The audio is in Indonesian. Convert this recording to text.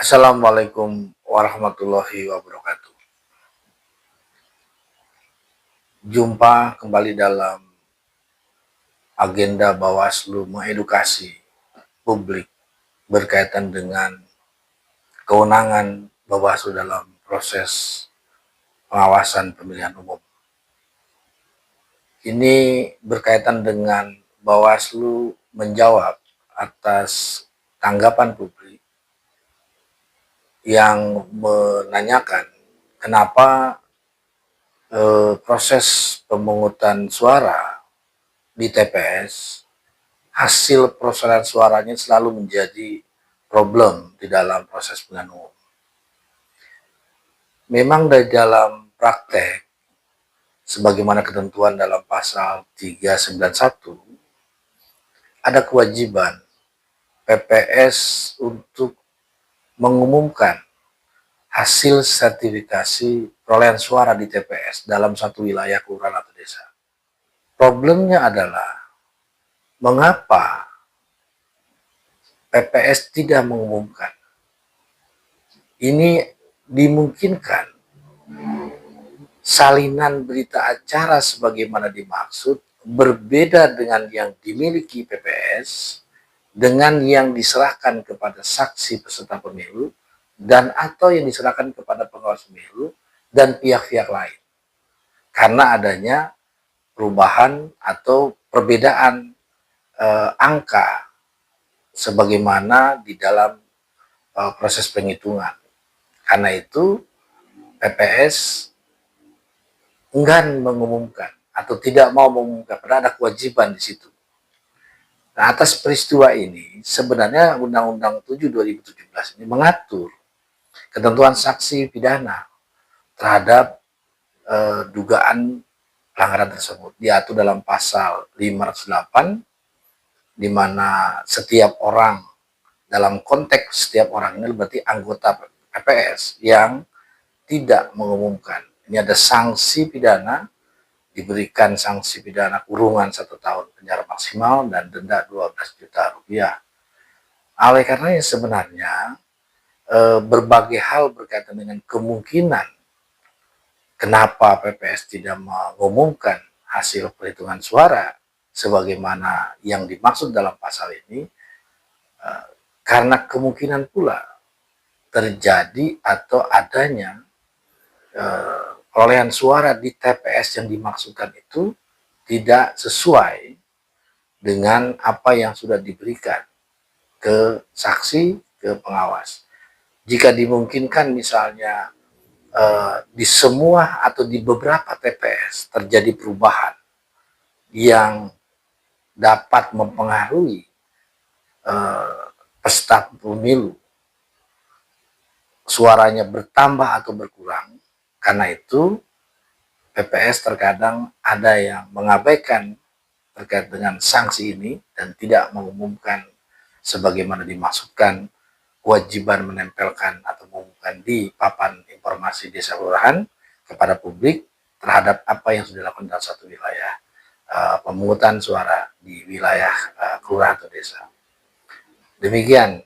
Assalamualaikum warahmatullahi wabarakatuh. Jumpa kembali dalam agenda Bawaslu mengedukasi publik berkaitan dengan kewenangan Bawaslu dalam proses pengawasan pemilihan umum. Ini berkaitan dengan Bawaslu menjawab atas tanggapan publik yang menanyakan kenapa proses pemungutan suara di TPS, hasil perolehan suaranya selalu menjadi problem di dalam proses pemilihan umum. Memang dari dalam praktek, sebagaimana ketentuan dalam pasal 391, ada kewajiban PPS untuk mengumumkan hasil sertifikasi perolehan suara di TPS dalam satu wilayah kelurahan atau desa. Problemnya adalah mengapa PPS tidak mengumumkan. Ini dimungkinkan salinan berita acara sebagaimana dimaksud berbeda dengan yang dimiliki PPS dengan yang diserahkan kepada saksi peserta pemilu dan atau yang diserahkan kepada pengawas pemilu dan pihak-pihak lain. Karena adanya perubahan atau perbedaan angka sebagaimana di dalam proses penghitungan. Karena itu PPS enggan mengumumkan atau tidak mau mengumumkan, karena ada kewajiban di situ. Nah, atas peristiwa ini sebenarnya Undang-Undang 7 2017 ini mengatur ketentuan saksi pidana terhadap dugaan pelanggaran tersebut. Diatur dalam pasal 508, di mana setiap orang, dalam konteks setiap orang ini berarti anggota PPS yang tidak mengumumkan. Ini ada sanksi pidana, diberikan sanksi pidana kurungan 1 tahun penjara maksimal dan denda 12 juta rupiah. Oleh karenanya sebenarnya berbagai hal berkaitan dengan kemungkinan kenapa PPS tidak mengumumkan hasil perhitungan suara sebagaimana yang dimaksud dalam pasal ini, karena kemungkinan pula terjadi atau adanya perolehan suara di TPS yang dimaksudkan itu tidak sesuai dengan apa yang sudah diberikan ke saksi, ke pengawas. Jika dimungkinkan misalnya di semua atau di beberapa TPS terjadi perubahan yang dapat mempengaruhi peserta pemilu, suaranya bertambah atau berkurang. Karena itu PPS terkadang ada yang mengabaikan terkait dengan sanksi ini dan tidak mengumumkan sebagaimana dimaksudkan, kewajiban menempelkan atau mengumumkan di papan informasi desa kelurahan kepada publik terhadap apa yang sudah dilakukan dalam satu wilayah pemungutan suara di wilayah kelurahan atau desa. Demikian